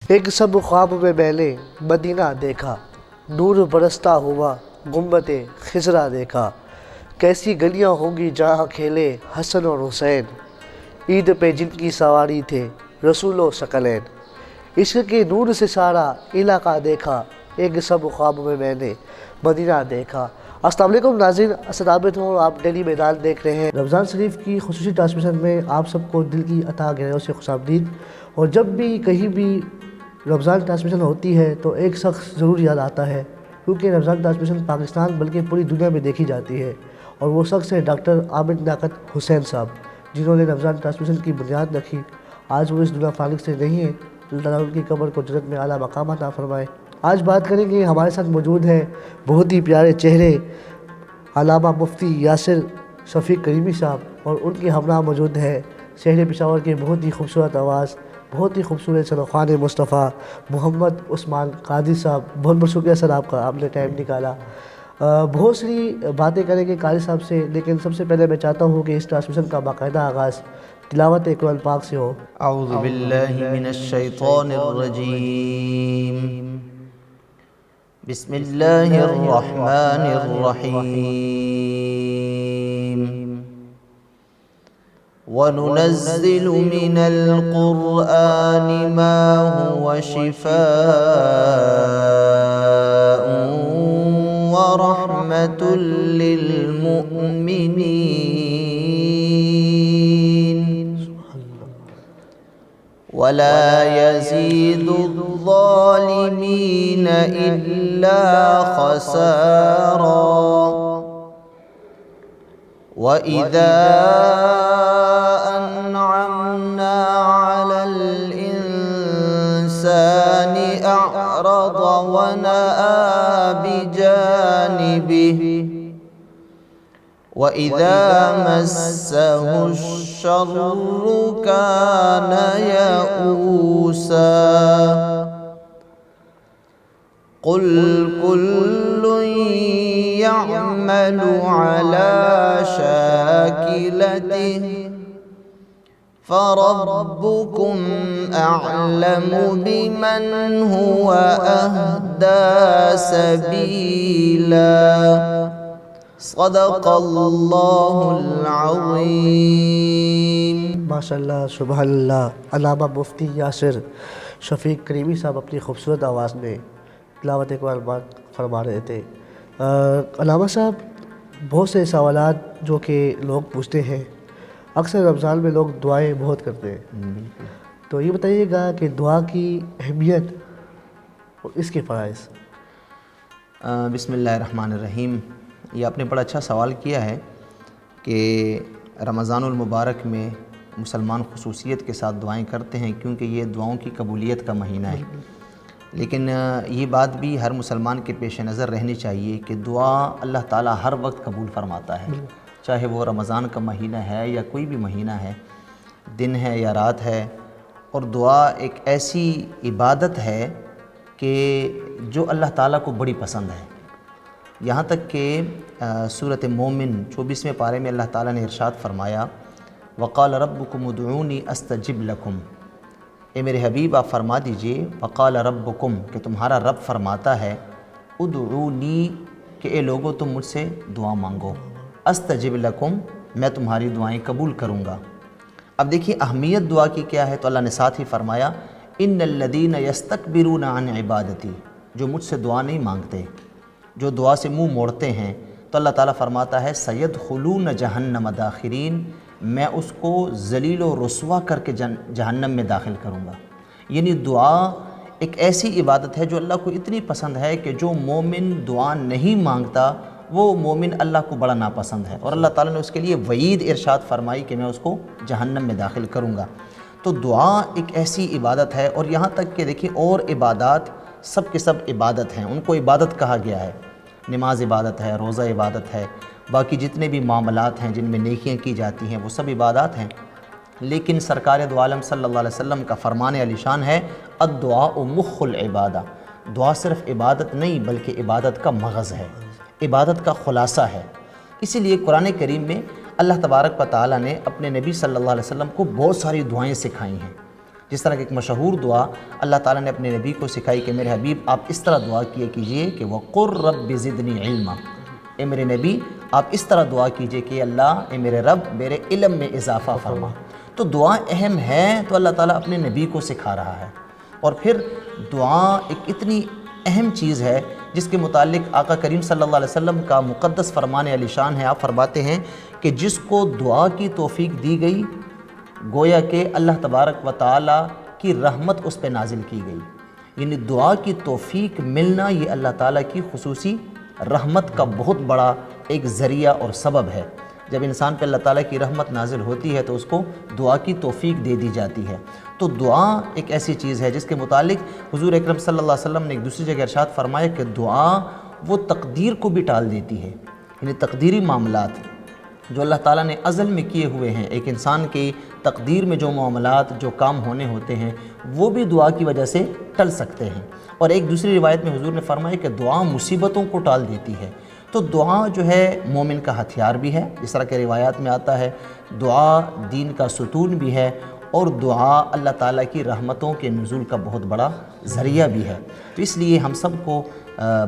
ایک سب خواب میں میں نے مدینہ دیکھا، نور برستا ہوا گنبد خضرا دیکھا، کیسی گلیاں ہوں گی جہاں کھیلے حسن اور حسین، عید پہ جن کی سواری تھے رسول و ثقلین، عشق کے نور سے سارا علاقہ دیکھا، ایک سب خواب میں میں نے مدینہ دیکھا۔ السلام علیکم ناظرین، اسد عابد ہوں، آپ ڈیلی میدان دیکھ رہے ہیں۔ رمضان شریف کی خصوصی ٹرانسمیشن میں آپ سب کو دل کی عطا گہرائیوں سے خوش آمدید۔ اور جب بھی کہیں بھی رمضان ٹرانسمیشن ہوتی ہے تو ایک شخص ضرور یاد آتا ہے، کیونکہ رمضان ٹرانسمیشن پاکستان بلکہ پوری دنیا میں دیکھی جاتی ہے، اور وہ شخص ہے ڈاکٹر عامر لیاقت حسین صاحب، جنہوں نے رمضان ٹرانسمیشن کی بنیاد رکھی۔ آج وہ اس دنیا فانک سے نہیں ہیں، اللہ تعالیٰ ان کی قبر کو جنت میں اعلیٰ مقام عطا فرمائے۔ آج بات کریں گے، ہمارے ساتھ موجود ہیں بہت ہی پیارے چہرے علامہ مفتی یاسر شفیق کریمی صاحب، اور ان کے ہمراہ موجود ہے شہر پشاور کے بہت ہی خوبصورت آواز، بہت ہی خوبصورت سرخوان مصطفیٰ محمد عثمان قادری صاحب۔ بہت بہت شکریہ سر آپ کا، آپ نے ٹائم نکالا۔ بہت سی باتیں کریں گے قاری صاحب سے، لیکن سب سے پہلے میں چاہتا ہوں کہ اس ٹرانسمیشن کا باقاعدہ آغاز تلاوت قرآن پاک سے ہو۔ اعوذ باللہ من الشیطان الرجیم، بسم اللہ الرحمن الرحیم، وَنُنَزِّلُ مِنَ الْقُرْآنِ مَا هُوَ شِفَاءٌ وَرَحْمَةٌ لِّلْمُؤْمِنِينَ وَلَا يَزِيدُ الظَّالِمِينَ إِلَّا خَسَارًا۔ وَإِذَا أَنْعَمْنَا عَلَى الْإِنسَانِ أَعْرَضَ وَنَأَىٰ بِجَانِبِهِ، وَإِذَا مَسَّهُ الشَّرُّ كَانَ يَئُوسًا۔ قُلْ كُلٌّ يَعْمَلُ عَلَى شَاكِلَتِهِ فَرَبُّكُمْ أَعْلَمُ بِمَنْ هُوَ أَهْدَىٰ سَبِيلًا۔ صدق اللہ العظیم۔ ماشاءاللہ، سبحان اللہ۔ علامہ مفتی یاسر شفیق کریمی صاحب اپنی خوبصورت آواز میں تلاوت قرآن پاک فرما رہے تھے۔ علامہ صاحب، بہت سے سوالات جو کہ لوگ پوچھتے ہیں، اکثر رمضان میں لوگ دعائیں بہت کرتے ہیں، تو یہ بتائیے گا کہ دعا کی اہمیت اور اس کے فرائض۔ بسم اللہ الرحمن الرحیم۔ یہ آپ نے بڑا اچھا سوال کیا ہے کہ رمضان المبارک میں مسلمان خصوصیت کے ساتھ دعائیں کرتے ہیں، کیونکہ یہ دعاؤں کی قبولیت کا مہینہ ہے۔ لیکن یہ بات بھی ہر مسلمان کے پیش نظر رہنی چاہیے کہ دعا اللہ تعالیٰ ہر وقت قبول فرماتا ہے، چاہے وہ رمضان کا مہینہ ہے یا کوئی بھی مہینہ ہے، دن ہے یا رات ہے۔ اور دعا ایک ایسی عبادت ہے کہ جو اللہ تعالیٰ کو بڑی پسند ہے، یہاں تک کہ سورۃ مومن 24ویں پارے میں اللہ تعالیٰ نے ارشاد فرمایا، وقال ربکم ادعونی استجب لکم۔ اے میرے حبیب آپ فرما دیجئے، وقال ربکم، کہ تمہارا رب فرماتا ہے، ادعونی، کہ اے لوگو تم مجھ سے دعا مانگو، استجب لکم، میں تمہاری دعائیں قبول کروں گا۔ اب دیکھیے اہمیت دعا کی کیا ہے، تو اللہ نے ساتھ ہی فرمایا، ان الذین یستکبرون عن عبادتی، جو مجھ سے دعا نہیں مانگتے، جو دعا سے منہ موڑتے ہیں، تو اللہ تعالیٰ فرماتا ہے سیدخلون جہنم داخرین، میں اس کو ذلیل و رسوا کر کے جہنم میں داخل کروں گا۔ یعنی دعا ایک ایسی عبادت ہے جو اللہ کو اتنی پسند ہے کہ جو مومن دعا نہیں مانگتا وہ مومن اللہ کو بڑا ناپسند ہے، اور اللہ تعالیٰ نے اس کے لیے وعید ارشاد فرمائی کہ میں اس کو جہنم میں داخل کروں گا۔ تو دعا ایک ایسی عبادت ہے، اور یہاں تک کہ دیکھیں اور عبادات سب کے سب عبادت ہیں، ان کو عبادت کہا گیا ہے۔ نماز عبادت ہے، روزہ عبادت ہے، باقی جتنے بھی معاملات ہیں جن میں نیکیاں کی جاتی ہیں وہ سب عبادات ہیں۔ لیکن سرکار دو عالم صلی اللہ علیہ وسلم کا فرمان علی شان ہے، الدعاء مخ العبادہ، دعا صرف عبادت نہیں بلکہ عبادت کا مغز ہے، عبادت کا خلاصہ ہے۔ اسی لیے قرآن کریم میں اللہ تبارک و تعالیٰ نے اپنے نبی صلی اللہ علیہ وسلم کو بہت ساری دعائیں سکھائی ہیں۔ جس طرح کہ ایک مشہور دعا اللہ تعالیٰ نے اپنے نبی کو سکھائی کہ میرے حبیب آپ اس طرح دعا کیا کیجئے کہ وَقُلْ رَبِّ زِدْنِي عِلْمًا، اے میرے نبی آپ اس طرح دعا کیجئے کہ اللہ اے میرے رب میرے علم میں اضافہ فرما۔ تو دعا اہم ہے تو اللہ تعالیٰ اپنے نبی کو سکھا رہا ہے، اور پھر دعا ایک اتنی اہم چیز ہے جس کے متعلق آقا کریم صلی اللہ علیہ وسلم کا مقدس فرمان علی شان ہے۔ آپ فرماتے ہیں کہ جس کو دعا کی توفیق دی گئی گویا کہ اللہ تبارک و تعالیٰ کی رحمت اس پہ نازل کی گئی، یعنی دعا کی توفیق ملنا یہ اللہ تعالیٰ کی خصوصی رحمت کا بہت بڑا ایک ذریعہ اور سبب ہے۔ جب انسان پہ اللہ تعالیٰ کی رحمت نازل ہوتی ہے تو اس کو دعا کی توفیق دے دی جاتی ہے۔ تو دعا ایک ایسی چیز ہے جس کے متعلق حضور اکرم صلی اللہ علیہ وسلم نے ایک دوسری جگہ ارشاد فرمایا کہ دعا وہ تقدیر کو بھی ٹال دیتی ہے، یعنی تقدیری معاملات جو اللہ تعالیٰ نے ازل میں کیے ہوئے ہیں، ایک انسان کی تقدیر میں جو معاملات جو کام ہونے ہوتے ہیں وہ بھی دعا کی وجہ سے ٹل سکتے ہیں۔ اور ایک دوسری روایت میں حضور نے فرمایا کہ دعا مصیبتوں کو ٹال دیتی ہے۔ تو دعا جو ہے مومن کا ہتھیار بھی ہے، اس طرح کے روایات میں آتا ہے دعا دین کا ستون بھی ہے، اور دعا اللہ تعالیٰ کی رحمتوں کے نزول کا بہت بڑا ذریعہ بھی ہے۔ تو اس لیے ہم سب کو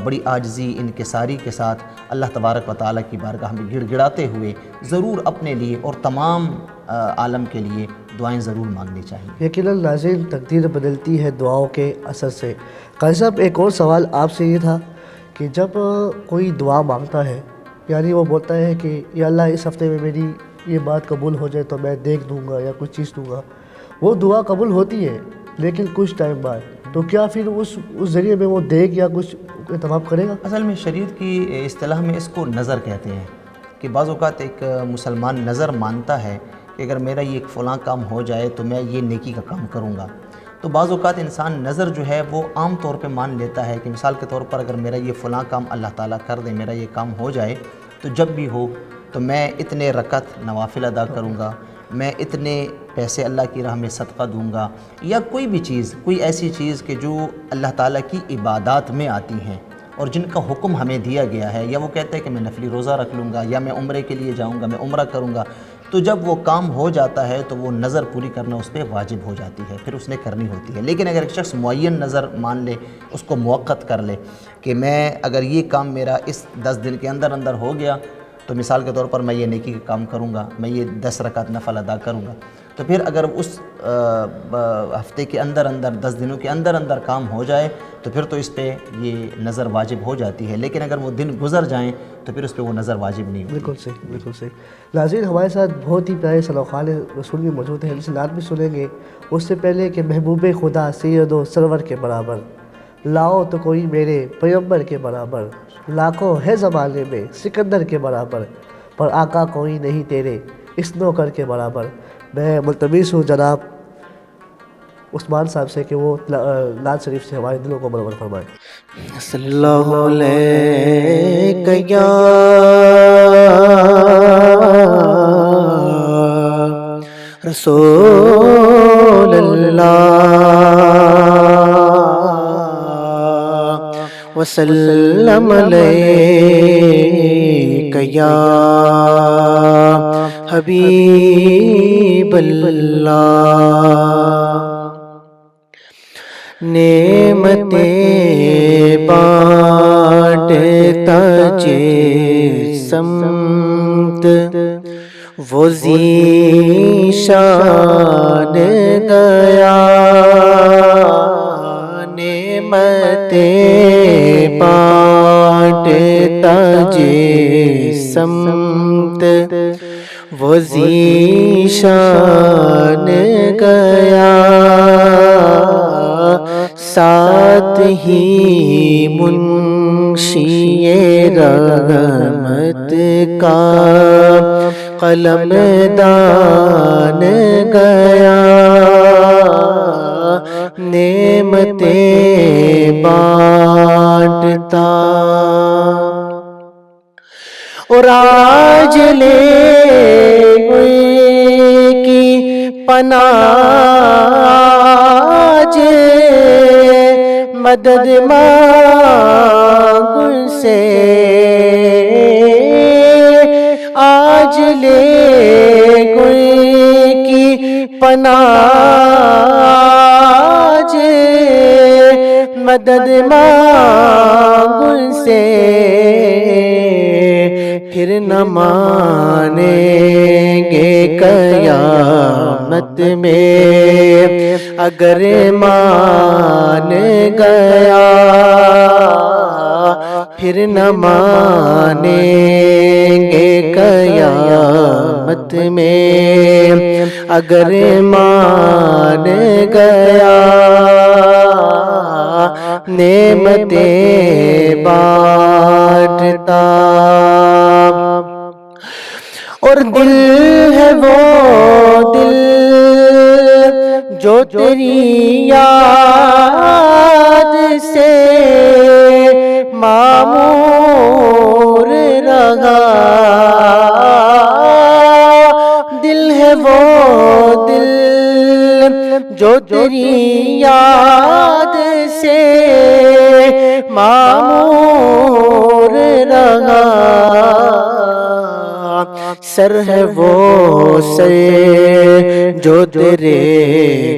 بڑی عاجزی انکساری کے ساتھ اللہ تبارک و تعالیٰ کی بارگاہ میں گڑ گڑاتے ہوئے ضرور اپنے لیے اور تمام عالم کے لیے دعائیں ضرور مانگنی چاہیے۔ یقیناً ناظرین تقدیر بدلتی ہے دعاؤں کے اثر سے۔ قاری صاحب ایک اور سوال آپ سے یہ تھا کہ جب کوئی دعا مانگتا ہے، یعنی وہ بولتا ہے کہ یا اللہ اس ہفتے میں میری یہ بات قبول ہو جائے تو میں دیکھ دوں گا یا کچھ چیز دوں گا، وہ دعا قبول ہوتی ہے لیکن کچھ ٹائم بعد، تو کیا پھر اس ذریعے میں وہ دیکھ یا کچھ اہتمام کرے گا؟ اصل میں شریعت کی اصطلاح میں اس کو نظر کہتے ہیں کہ بعض اوقات ایک مسلمان نظر مانتا ہے کہ اگر میرا یہ ایک فلاں کام ہو جائے تو میں یہ نیکی کا کام کروں گا۔ تو بعض اوقات انسان نظر جو ہے وہ عام طور پہ مان لیتا ہے کہ مثال کے طور پر اگر میرا یہ فلاں کام اللہ تعالیٰ کر دے، میرا یہ کام ہو جائے تو جب بھی ہو تو میں اتنے رکعت نوافل ادا کروں گا، میں اتنے پیسے اللہ کی راہ میں صدقہ دوں گا، یا کوئی بھی چیز، کوئی ایسی چیز کہ جو اللہ تعالیٰ کی عبادات میں آتی ہیں اور جن کا حکم ہمیں دیا گیا ہے، یا وہ کہتے ہیں کہ میں نفلی روزہ رکھ لوں گا، یا میں عمرے کے لیے جاؤں گا، میں عمرہ کروں گا، تو جب وہ کام ہو جاتا ہے تو وہ نظر پوری کرنا اس پہ واجب ہو جاتی ہے، پھر اس نے کرنی ہوتی ہے۔ لیکن اگر ایک شخص معین نظر مان لے، اس کو موقت کر لے کہ میں اگر یہ کام میرا اس 10 دن کے اندر اندر ہو گیا تو مثال کے طور پر میں یہ نیکی کا کام کروں گا، میں یہ 10 رکعت نفل ادا کروں گا، تو پھر اگر اس ہفتے کے اندر اندر 10 دنوں کے اندر اندر کام ہو جائے تو پھر تو اس پہ یہ نظر واجب ہو جاتی ہے، لیکن اگر وہ دن گزر جائیں تو پھر اس پہ وہ نظر واجب نہیں ہوتی۔ بالکل صحیح، بالکل صحیح۔ ناظرین ہمارے ساتھ بہت ہی پیارے سلوخان رسول بھی موجود ہیں، جس نعت بھی سنیں گے اس سے پہلے کہ محبوب خدا سید و سرور کے برابر، لاؤ تو کوئی میرے پیغمبر کے برابر، لاکھوں ہے زمانے میں سکندر کے برابر، پر آقا کوئی نہیں تیرے اس نوکر کے برابر۔ میں ملتمس ہوں جناب عثمان صاحب سے کہ وہ نعت شریف سے ہمارے دلوں کو منور فرمائیں۔ صلی اللہ علیہ یا رسول اللہ وسلم علیہ یا حبیب اللہ۔ نعمتیں بانٹتا جس سمت وہ ذیشان گیا، نعمتیں بانٹتا جس سمت وہ ذیشان گیا، ساتھ ہی منشی رحمت کا قلم دان گیا، نعمتیں بانٹتا اور آج لے کی پناہ مدد مانگ سے، آج لے گئے کی پناہ مدد مانگ ان سے پھر نہ مانیں گے قیامت میں، اگر مان گیا پھر نہ مانیں گے قیامت میں، اگر مان گیا نعمتیں بانٹتا، اور دل ہے وہ دل جو تیری یاد سے معمور رہا، دل ہے وہ دل جو تیری یاد سے معمور رہا، سر ہے وہ سر جو تیرے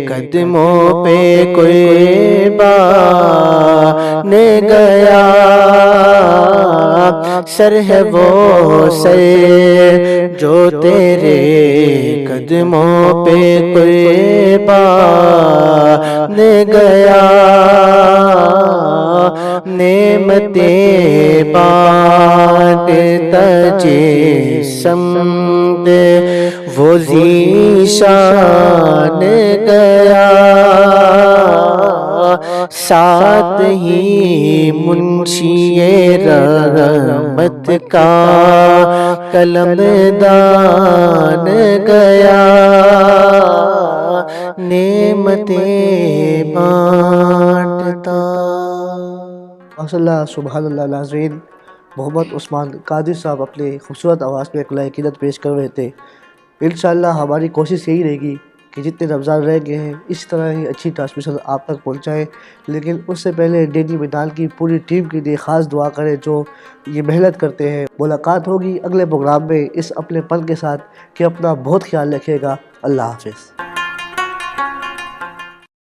قدموں پہ کوئی بان گیا، سر ہے وہ سر جو تیرے قدموں پہ کوئی بان گیا، نعمتیں بانٹتا سمت وہ ذیشان گیا، ساتھ ہی منشی رحمت کا قلم دان گیا، نعمتیں بانٹتا۔ ماشاء اللہ، سبحان اللہ ناظرین، محمد عثمان قادری صاحب اپنے خوبصورت آواز میں ایک عقیدت پیش کر رہے تھے۔ انشاءاللہ ہماری کوشش یہی رہے گی کہ جتنے رمضان رہ گئے ہیں اس طرح ہی اچھی ٹرانسمیشن آپ تک پہنچائیں، لیکن اس سے پہلے ڈیلی میدان کی پوری ٹیم کے لیے خاص دعا کریں جو یہ محنت کرتے ہیں۔ ملاقات ہوگی اگلے پروگرام میں اس اپنے پن کے ساتھ، کہ اپنا بہت خیال رکھیے گا۔ اللہ حافظ۔